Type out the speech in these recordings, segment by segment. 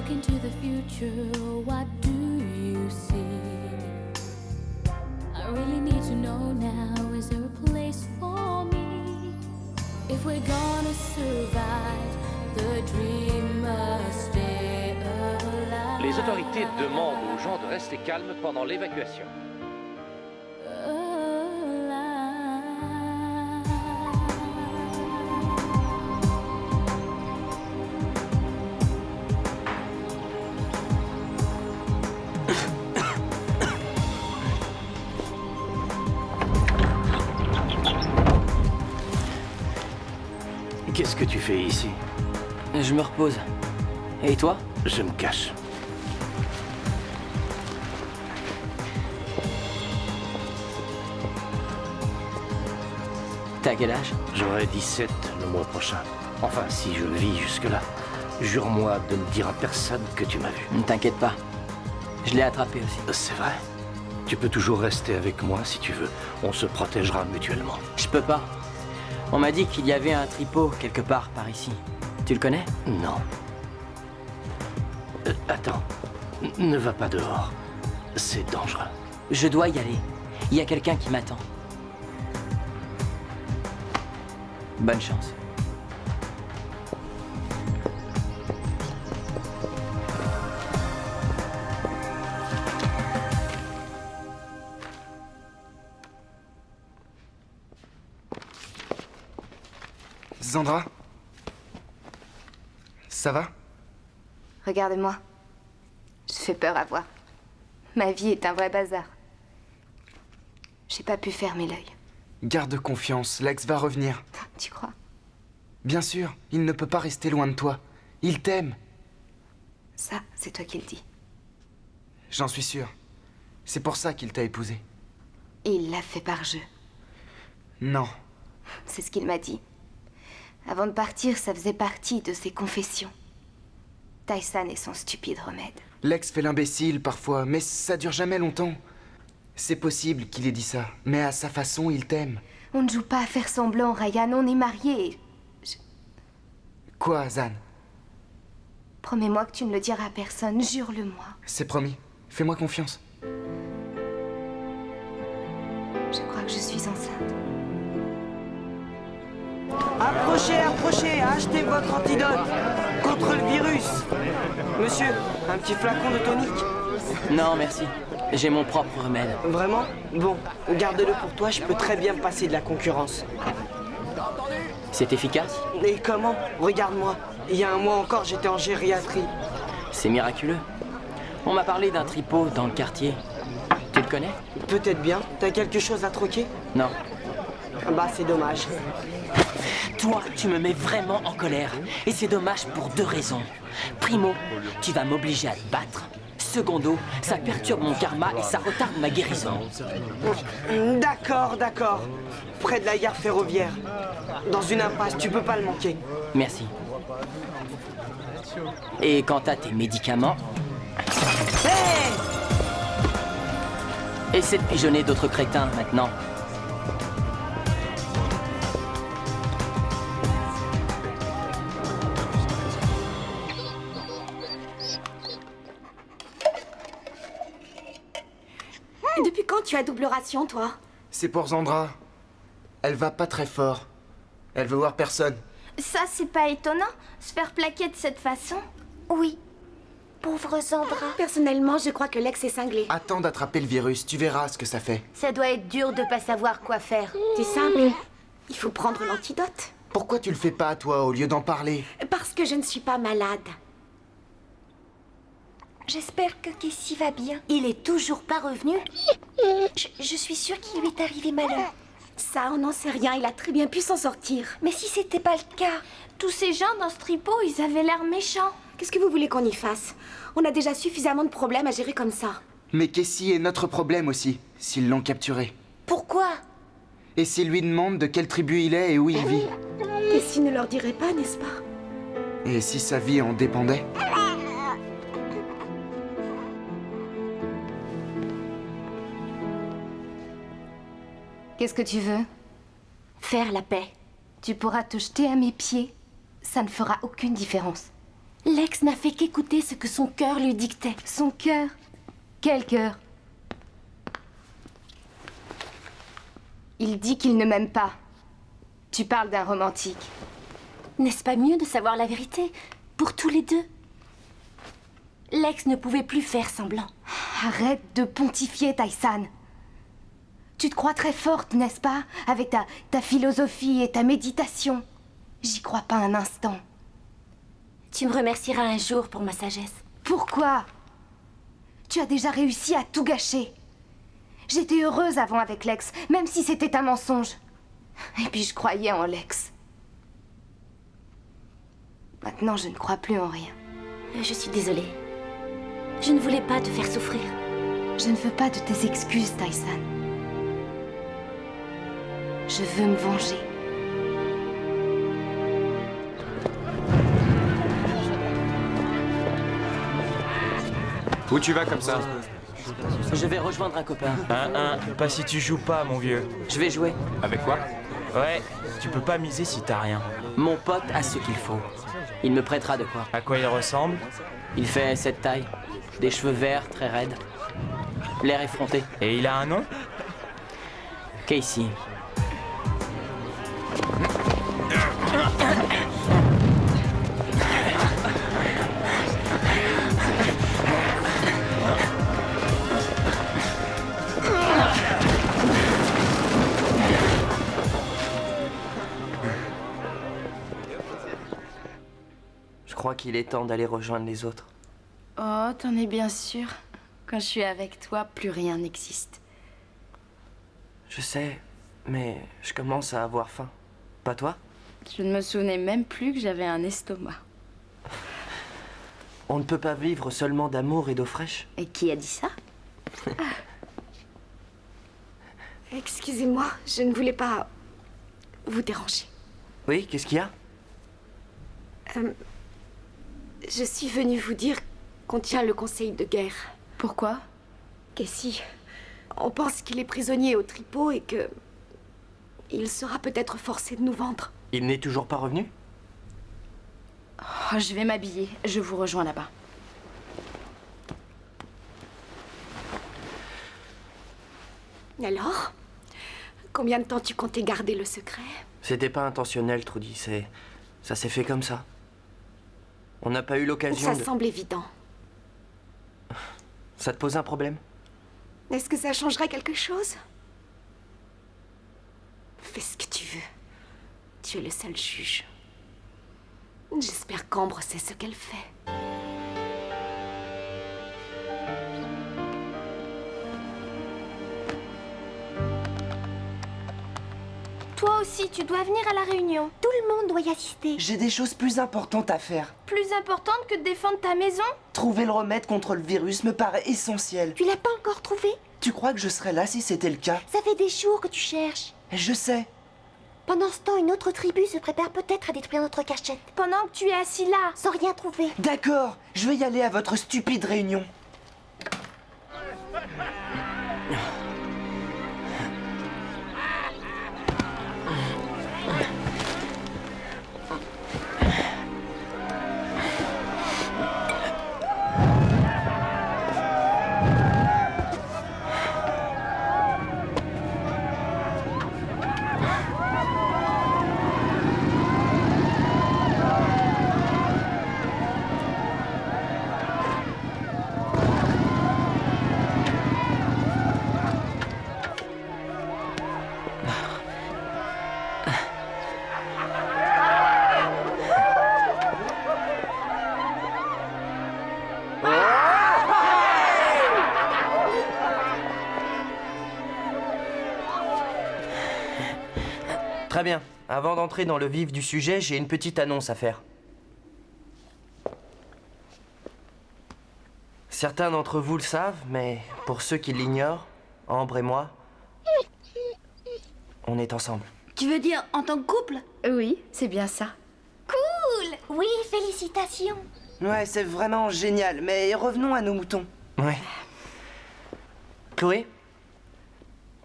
look into the future, what do you see? I really need to know now, is there a place for me? If we're gonna survive, the dream must stay alive. Les autorités demandent aux gens de rester calmes pendant l'évacuation. Qu'est-ce que tu fais ici? Je me repose. Et toi? Je me cache. T'as quel âge? J'aurai 17 le mois prochain. Enfin, si je vis jusque-là. Jure-moi de ne dire à personne que tu m'as vu. Ne t'inquiète pas. Je l'ai attrapé aussi. C'est vrai? Tu peux toujours rester avec moi si tu veux. On se protégera mutuellement. Je peux pas. On m'a dit qu'il y avait un tripot quelque part par ici. Tu le connais? Non. Attends. Ne va pas dehors. C'est dangereux. Je dois y aller. Il y a quelqu'un qui m'attend. Bonne chance. Zandra? Ça va? Regarde-moi. Je fais peur à voir. Ma vie est un vrai bazar. J'ai pas pu fermer l'œil. Garde confiance, Lex va revenir. Tu crois? Bien sûr, il ne peut pas rester loin de toi. Il t'aime. Ça, c'est toi qui le dis. J'en suis sûr. C'est pour ça qu'il t'a épousée. Et il l'a fait par jeu. Non. C'est ce qu'il m'a dit. Avant de partir, ça faisait partie de ses confessions. Tyson et son stupide remède. Lex fait l'imbécile parfois, mais ça dure jamais longtemps. C'est possible qu'il ait dit ça, mais à sa façon, il t'aime. On ne joue pas à faire semblant, Ryan. On est mariés. Quoi, Zan? Promets-moi que tu ne le diras à personne. Jure-le-moi. C'est promis. Fais-moi confiance. Je crois que je suis enceinte. Approchez, approchez, achetez votre antidote contre le virus. Monsieur, un petit flacon de tonique? Non, merci. J'ai mon propre remède. Vraiment? Bon, garde-le pour toi, je peux très bien me passer de la concurrence. C'est efficace? Et comment? Regarde-moi, il y a un mois encore, j'étais en gériatrie. C'est miraculeux. On m'a parlé d'un tripot dans le quartier. Tu le connais? Peut-être bien. T'as quelque chose à troquer? Non. Bah, c'est dommage. Toi, tu me mets vraiment en colère. Et c'est dommage pour deux raisons. Primo, tu vas m'obliger à te battre. Secondo, ça perturbe mon karma et ça retarde ma guérison. D'accord, d'accord. Près de la gare ferroviaire. Dans une impasse, tu peux pas le manquer. Merci. Et quant à tes médicaments... Hey! Essaie de pigeonner d'autres crétins maintenant. Depuis quand tu as double ration, toi? C'est pour Zandra. Elle va pas très fort. Elle veut voir personne. Ça, c'est pas étonnant, se faire plaquer de cette façon. Oui. Pauvre Zandra. Personnellement, je crois que Lex est cinglé. Attends d'attraper le virus, tu verras ce que ça fait. Ça doit être dur de pas savoir quoi faire. C'est simple. Il faut prendre l'antidote. Pourquoi tu le fais pas, toi, au lieu d'en parler? Parce que je ne suis pas malade. J'espère que Casey va bien. Il est toujours pas revenu. Je suis sûre qu'il lui est arrivé malheur. Ça, on n'en sait rien. Il a très bien pu s'en sortir. Mais si c'était pas le cas, tous ces gens dans ce tripot, ils avaient l'air méchants. Qu'est-ce que vous voulez qu'on y fasse? On a déjà suffisamment de problèmes à gérer comme ça. Mais Casey est notre problème aussi, s'ils l'ont capturé. Pourquoi? Et s'ils lui demandent de quelle tribu il est et où il vit? Et s'il ne leur dirait pas, n'est-ce pas? Et si sa vie en dépendait? Qu'est-ce que tu veux? Faire la paix. Tu pourras te jeter à mes pieds. Ça ne fera aucune différence. Lex n'a fait qu'écouter ce que son cœur lui dictait. Son cœur? Quel cœur? Il dit qu'il ne m'aime pas. Tu parles d'un romantique. N'est-ce pas mieux de savoir la vérité? Pour tous les deux. Lex ne pouvait plus faire semblant. Arrête de pontifier, Tyson. Tu te crois très forte, n'est-ce pas? Avec ta philosophie et ta méditation. J'y crois pas un instant. Tu me remercieras un jour pour ma sagesse. Pourquoi? Tu as déjà réussi à tout gâcher. J'étais heureuse avant avec Lex, même si c'était un mensonge. Et puis je croyais en Lex. Maintenant, je ne crois plus en rien. Je suis désolée. Je ne voulais pas te faire souffrir. Je ne veux pas de tes excuses, Tyson. Je veux me venger. Où tu vas comme ça? Je vais rejoindre un copain. Pas si tu joues pas, mon vieux. Je vais jouer. Avec quoi? Ouais, tu peux pas miser si t'as rien. Mon pote a ce qu'il faut. Il me prêtera de quoi. À quoi il ressemble? Il fait cette taille. Des cheveux verts, très raides. L'air effronté. Et il a un nom? Casey. Je crois qu'il est temps d'aller rejoindre les autres. Oh, t'en es bien sûr. Quand je suis avec toi, plus rien n'existe. Je sais, mais je commence à avoir faim. Pas toi? Je ne me souvenais même plus que j'avais un estomac. On ne peut pas vivre seulement d'amour et d'eau fraîche. Et qui a dit ça? Excusez-moi, je ne voulais pas vous déranger. Oui, qu'est-ce qu'il y a? Je suis venue vous dire qu'on tient le conseil de guerre. Pourquoi? Casey, on pense qu'il est prisonnier au tripot et que... il sera peut-être forcé de nous vendre. Il n'est toujours pas revenu? Oh, je vais m'habiller. Je vous rejoins là-bas. Alors? Combien de temps tu comptais garder le secret? C'était pas intentionnel, Trudy. Ça s'est fait comme ça. On n'a pas eu l'occasion Ça semble évident. Ça te pose un problème? Est-ce que ça changerait quelque chose? Fais ce que tu veux. Tu es le seul juge. J'espère qu'Ambre sait ce qu'elle fait. Toi aussi, tu dois venir à la réunion. Tout le monde doit y assister. J'ai des choses plus importantes à faire. Plus importante que de défendre ta maison? Trouver le remède contre le virus me paraît essentiel. Tu l'as pas encore trouvé? Tu crois que je serais là si c'était le cas? Ça fait des jours que tu cherches. Je sais. Pendant ce temps, une autre tribu se prépare peut-être à détruire notre cachette. Pendant que tu es assis là, sans rien trouver. D'accord, je vais y aller à votre stupide réunion. Très bien. Avant d'entrer dans le vif du sujet, j'ai une petite annonce à faire. Certains d'entre vous le savent, mais pour ceux qui l'ignorent, Ambre et moi, on est ensemble. Tu veux dire en tant que couple? Oui, c'est bien ça. Cool! Oui, félicitations. Ouais, c'est vraiment génial, mais revenons à nos moutons. Ouais. Chloé?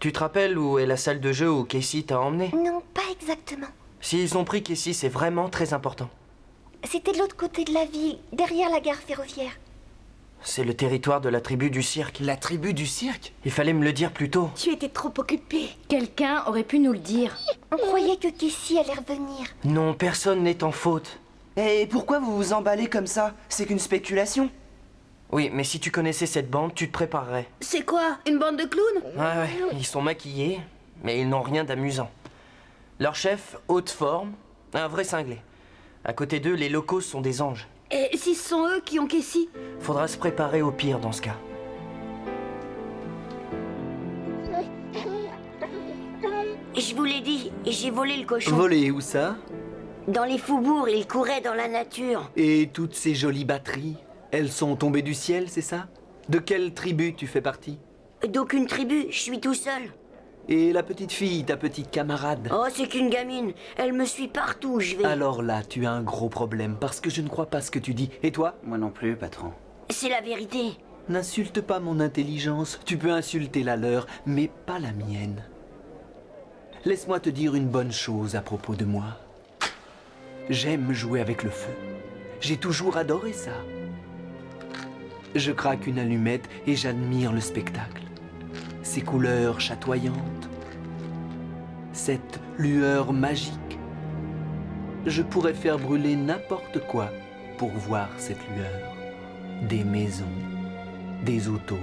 Tu te rappelles où est la salle de jeu où Casey t'a emmené? Non, pas exactement. S'ils ont pris Casey, c'est vraiment très important. C'était de l'autre côté de la ville, derrière la gare ferroviaire. C'est le territoire de la tribu du cirque. La tribu du cirque? Il fallait me le dire plus tôt. Tu étais trop occupée. Quelqu'un aurait pu nous le dire. On croyait que Cassie allait revenir. Non, personne n'est en faute. Et pourquoi vous vous emballez comme ça? C'est qu'une spéculation. Oui, mais si tu connaissais cette bande, tu te préparerais. C'est quoi? Une bande de clowns? Ouais, ils sont maquillés, mais ils n'ont rien d'amusant. Leur chef, haute forme, un vrai cinglé. À côté d'eux, les locaux sont des anges. Et si ce sont eux qui ont Cassie? Faudra se préparer au pire dans ce cas. Je vous l'ai dit, j'ai volé le cochon. Volé où ça? Dans les faubourgs, il courait dans la nature. Et toutes ces jolies batteries, elles sont tombées du ciel, c'est ça? De quelle tribu tu fais partie? D'aucune tribu, je suis tout seul. Et la petite fille, ta petite camarade? Oh, c'est qu'une gamine. Elle me suit partout où je vais. Alors là, tu as un gros problème, parce que je ne crois pas ce que tu dis. Et toi? Moi non plus, patron. C'est la vérité. N'insulte pas mon intelligence. Tu peux insulter la leur, mais pas la mienne. Laisse-moi te dire une bonne chose à propos de moi. J'aime jouer avec le feu. J'ai toujours adoré ça. Je craque une allumette et j'admire le spectacle. Ces couleurs chatoyantes, cette lueur magique. Je pourrais faire brûler n'importe quoi pour voir cette lueur. Des maisons, des autos,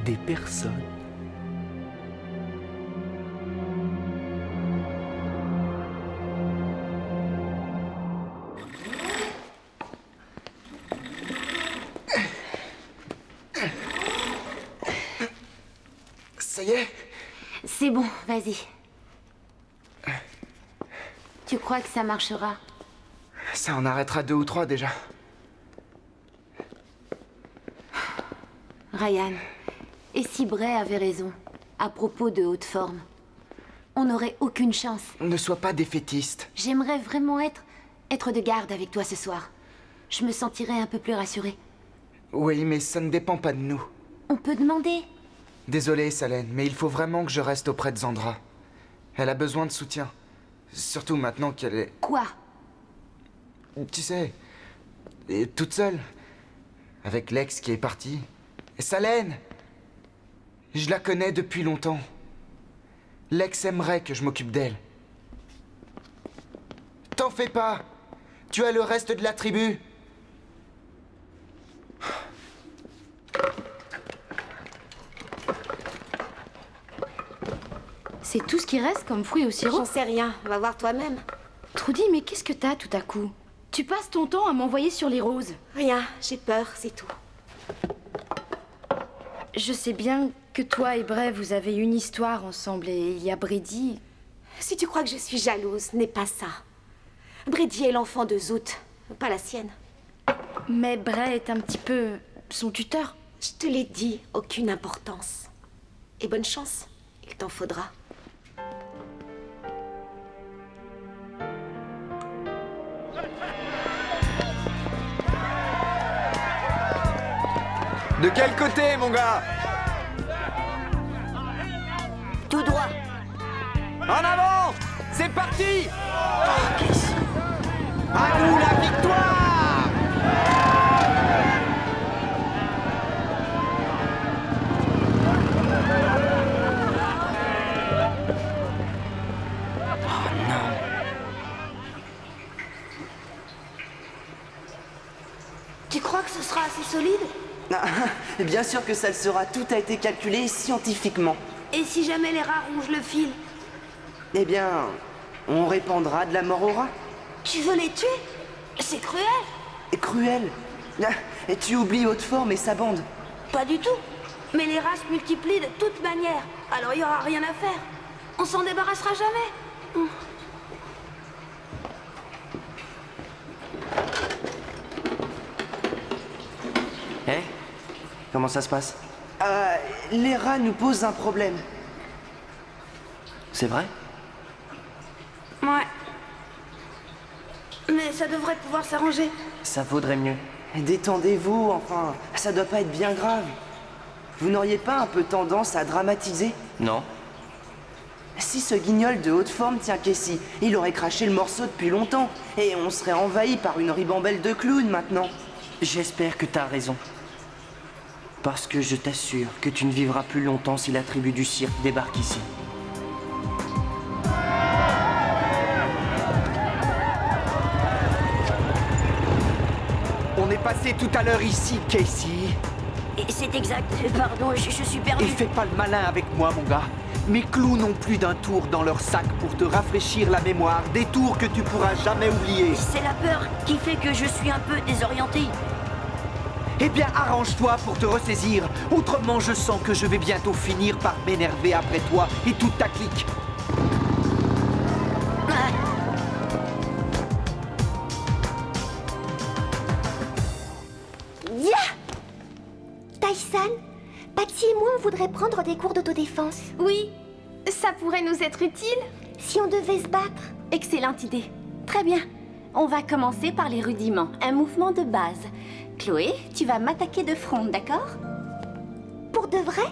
des personnes. Ça y est? C'est bon, vas-y. Tu crois que ça marchera? Ça en arrêtera 2 ou 3 déjà. Ryan, et si Bray avait raison à propos de haute forme? On n'aurait aucune chance. Ne sois pas défaitiste. J'aimerais vraiment être de garde avec toi ce soir. Je me sentirais un peu plus rassurée. Oui, mais ça ne dépend pas de nous. On peut demander. Désolé, Salène, mais il faut vraiment que je reste auprès de Zandra. Elle a besoin de soutien. Surtout maintenant qu'elle est... Quoi? Tu sais, toute seule. Avec Lex qui est parti. Salène! Je la connais depuis longtemps. Lex aimerait que je m'occupe d'elle. T'en fais pas! Tu as le reste de la tribu. C'est tout ce qui reste comme fruit au sirop? J'en sais rien, va voir toi-même. Trudy, mais qu'est-ce que t'as tout à coup? Tu passes ton temps à m'envoyer sur les roses. Rien, j'ai peur, c'est tout. Je sais bien que toi et Bray, vous avez une histoire ensemble et il y a Brady. Si tu crois que je suis jalouse, n'est pas ça. Brady est l'enfant de Zoot, pas la sienne. Mais Bray est un petit peu son tuteur. Je te l'ai dit, aucune importance. Et bonne chance, il t'en faudra. De quel côté, mon gars? Tout droit. En avant! C'est parti! À nous la victoire! Oh non. Tu crois que ce sera assez solide? Bien sûr que ça le sera, tout a été calculé scientifiquement. Et si jamais les rats rongent le fil? Eh bien, on répandra de la mort aux rats. Tu veux les tuer? C'est cruel. Et cruel. Et tu oublies Haute-Forme et sa bande. Pas du tout. Mais les rats se multiplient de toute manière. Alors il y aura rien à faire. On s'en débarrassera jamais. Eh? Comment ça se passe? Les rats nous posent un problème. C'est vrai? Ouais. Mais ça devrait pouvoir s'arranger. Ça vaudrait mieux. Détendez-vous, enfin, ça doit pas être bien grave. Vous n'auriez pas un peu tendance à dramatiser? Non. Si ce guignol de haute forme tient Casey, il aurait craché le morceau depuis longtemps. Et on serait envahi par une ribambelle de clowns maintenant. J'espère que t'as raison. Parce que je t'assure que tu ne vivras plus longtemps si la tribu du cirque débarque ici. On est passé tout à l'heure ici, Casey. C'est exact. Pardon, je suis perdu. Et fais pas le malin avec moi, mon gars. Mes clous n'ont plus d'un tour dans leur sac pour te rafraîchir la mémoire, des tours que tu pourras jamais oublier. C'est la peur qui fait que je suis un peu désorienté. Eh bien, arrange-toi pour te ressaisir. Autrement, je sens que je vais bientôt finir par m'énerver après toi et toute ta clique. Ya! Tyson, Patsy et moi, on voudrait prendre des cours d'autodéfense. Oui, ça pourrait nous être utile. Si on devait se battre. Excellente idée. Très bien. On va commencer par les rudiments, un mouvement de base. Chloé, tu vas m'attaquer de front, d'accord? Pour de vrai?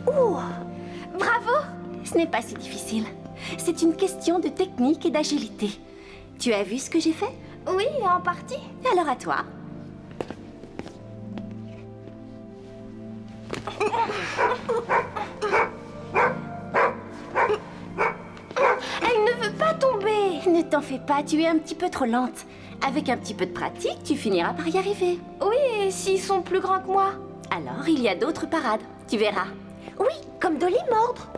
Ouh! Bravo! Ce n'est pas si difficile. C'est une question de technique et d'agilité. Tu as vu ce que j'ai fait? Oui, en partie. Alors à toi. Elle ne veut pas tomber. Ne t'en fais pas, tu es un petit peu trop lente. Avec un petit peu de pratique, tu finiras par y arriver. Oui, et s'ils sont plus grands que moi? Alors, il y a d'autres parades. Tu verras. Oui, comme de les mordre.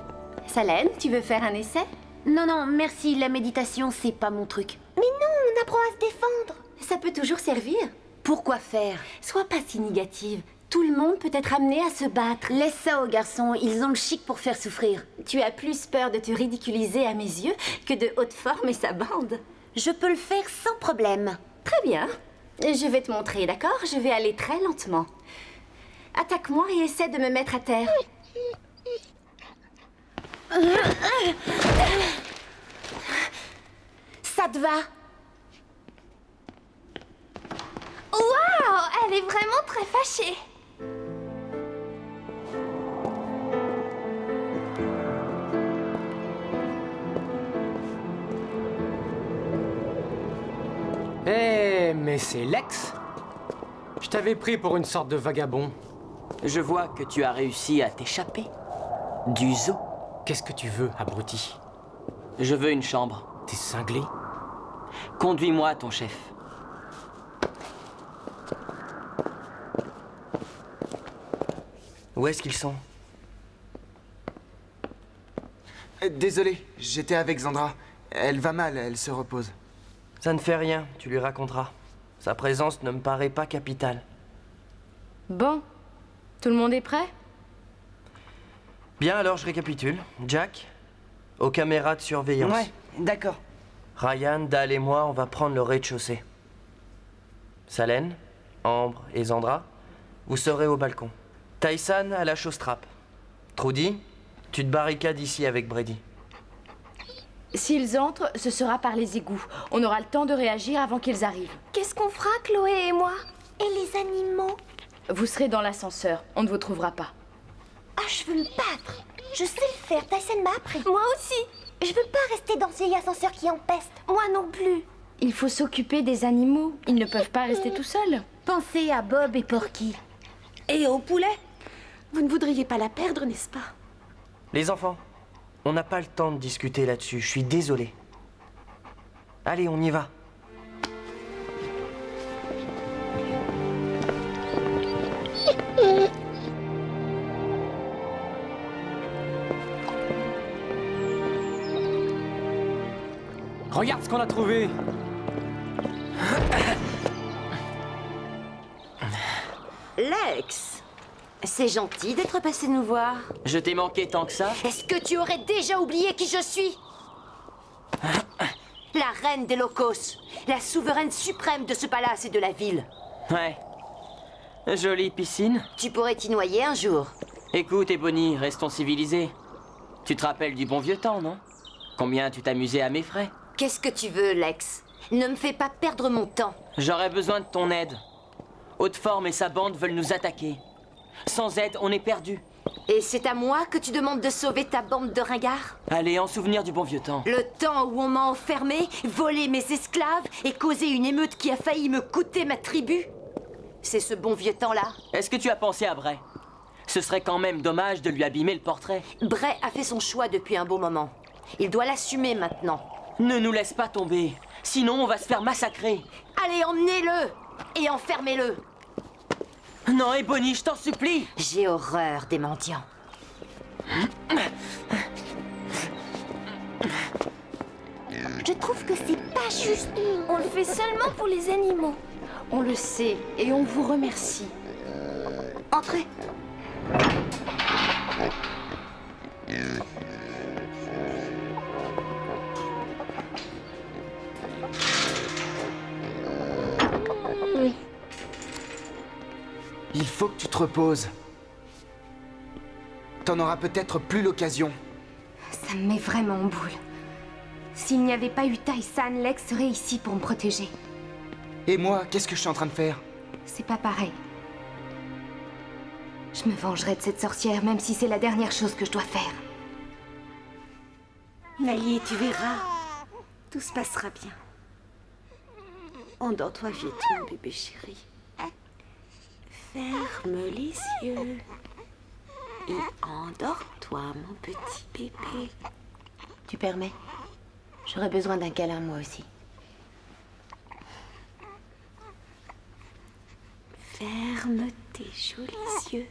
Salène, tu veux faire un essai? Non, non, merci, la méditation, c'est pas mon truc. Mais non, on apprend à se défendre. Ça peut toujours servir. Pourquoi faire? Sois pas si négative. Tout le monde peut être amené à se battre. Laisse ça aux garçons, ils ont le chic pour faire souffrir. Tu as plus peur de te ridiculiser à mes yeux que de haute forme et sa bande. Je peux le faire sans problème. Très bien. Je vais te montrer, d'accord? Je vais aller très lentement. Attaque-moi et essaie de me mettre à terre. Ça te va? Waouh, elle est vraiment très fâchée. Eh, mais c'est Lex. Je t'avais pris pour une sorte de vagabond. Je vois que tu as réussi à t'échapper du zoo. Qu'est-ce que tu veux, abruti? Je veux une chambre. T'es cinglé? Conduis-moi, ton chef. Où est-ce qu'ils sont? Désolé, j'étais avec Zandra. Elle va mal, elle se repose. Ça ne fait rien, tu lui raconteras. Sa présence ne me paraît pas capitale. Bon, tout le monde est prêt? Bien, alors je récapitule. Jack, aux caméras de surveillance. Ouais, d'accord. Ryan, Dal et moi, on va prendre le rez-de-chaussée. Salène, Ambre et Zandra, vous serez au balcon. Tyson à la chausse-trappe. Trudy, tu te barricades ici avec Brady. S'ils entrent, ce sera par les égouts. On aura le temps de réagir avant qu'ils arrivent. Qu'est-ce qu'on fera, Chloé et moi? Et les animaux? Vous serez dans l'ascenseur. On ne vous trouvera pas. Ah, je veux me battre. Je sais le faire, Tyson m'a appris. Moi aussi. Je veux pas rester dans ce vieil ascenseur qui empeste. Moi non plus. Il faut s'occuper des animaux. Ils ne peuvent pas rester tout seuls. Pensez à Bob et Porky. Et au poulet? Vous ne voudriez pas la perdre, n'est-ce pas? Les enfants, on n'a pas le temps de discuter là-dessus, je suis désolé. Allez, on y va. Regarde ce qu'on a trouvé. Lex, c'est gentil d'être passé nous voir. Je t'ai manqué tant que ça? Est-ce que tu aurais déjà oublié qui je suis? La reine des Locos, la souveraine suprême de ce palace et de la ville. Ouais. Jolie piscine. Tu pourrais t'y noyer un jour. Écoute, Ebony, restons civilisés. Tu te rappelles du bon vieux temps, non? Combien tu t'amusais à mes frais? Qu'est-ce que tu veux, Lex? Ne me fais pas perdre mon temps. J'aurais besoin de ton aide. Haute-Forme et sa bande veulent nous attaquer. Sans aide, on est perdu. Et c'est à moi que tu demandes de sauver ta bande de ringards? Allez, en souvenir du bon vieux temps. Le temps où on m'a enfermé, volé mes esclaves et causé une émeute qui a failli me coûter ma tribu? C'est ce bon vieux temps-là. Est-ce que tu as pensé à Bray? Ce serait quand même dommage de lui abîmer le portrait. Bray a fait son choix depuis un bon moment. Il doit l'assumer maintenant. Ne nous laisse pas tomber, sinon on va se faire massacrer. Allez, emmenez-le et enfermez-le. Non, Ebony, je t'en supplie. J'ai horreur des mendiants. Je trouve que c'est pas juste. On le fait seulement pour les animaux. On le sait et on vous remercie. Entrez. Il faut que tu te reposes. T'en auras peut-être plus l'occasion. Ça me met vraiment en boule. S'il n'y avait pas eu Taïsan, Lex serait ici pour me protéger. Et moi, qu'est-ce que je suis en train de faire? C'est pas pareil. Je me vengerai de cette sorcière, même si c'est la dernière chose que je dois faire. Nali, tu verras. Tout se passera bien. Endors-toi vite, mon bébé chéri. Ferme les yeux. Et endors-toi, mon petit bébé. Tu permets? J'aurais besoin d'un câlin, moi aussi. Ferme tes jolis yeux.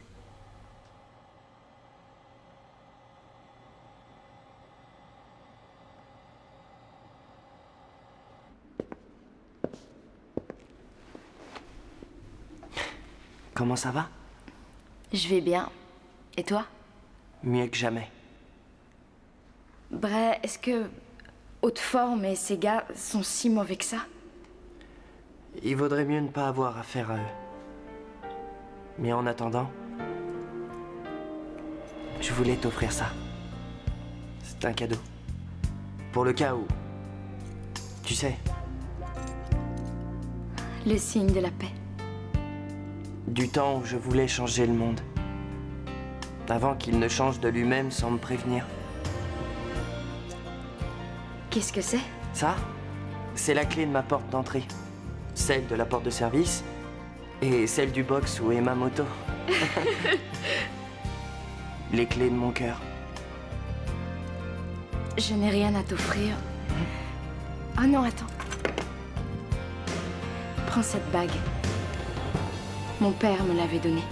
Comment ça va? Je vais bien. Et toi? Mieux que jamais. Bray, est-ce que Haute-Forme et ces gars sont si mauvais que ça? Il vaudrait mieux ne pas avoir affaire à eux. Mais en attendant, je voulais t'offrir ça. C'est un cadeau. Pour le cas où... Tu sais, Le signe de la paix. du temps où je voulais changer le monde. Avant qu'il ne change de lui-même sans me prévenir. Qu'est-ce que c'est? Ça, c'est la clé de ma porte d'entrée. Celle de la porte de service et celle du box où est ma moto. Les clés de mon cœur. Je n'ai rien à t'offrir. Oh non, attends. Prends cette bague. Mon père me l'avait donnée.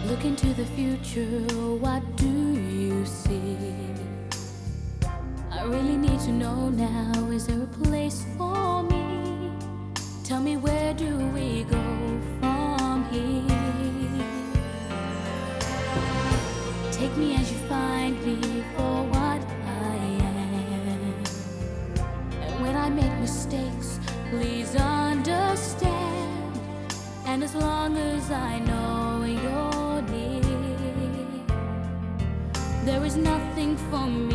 Look into the future, what do you see? I really need to know now, is there a place for me? Tell me, where do we go from here? Take me as you find me for what I am. And when I make mistakes, please understand. And as long as I know you're near, there is nothing for me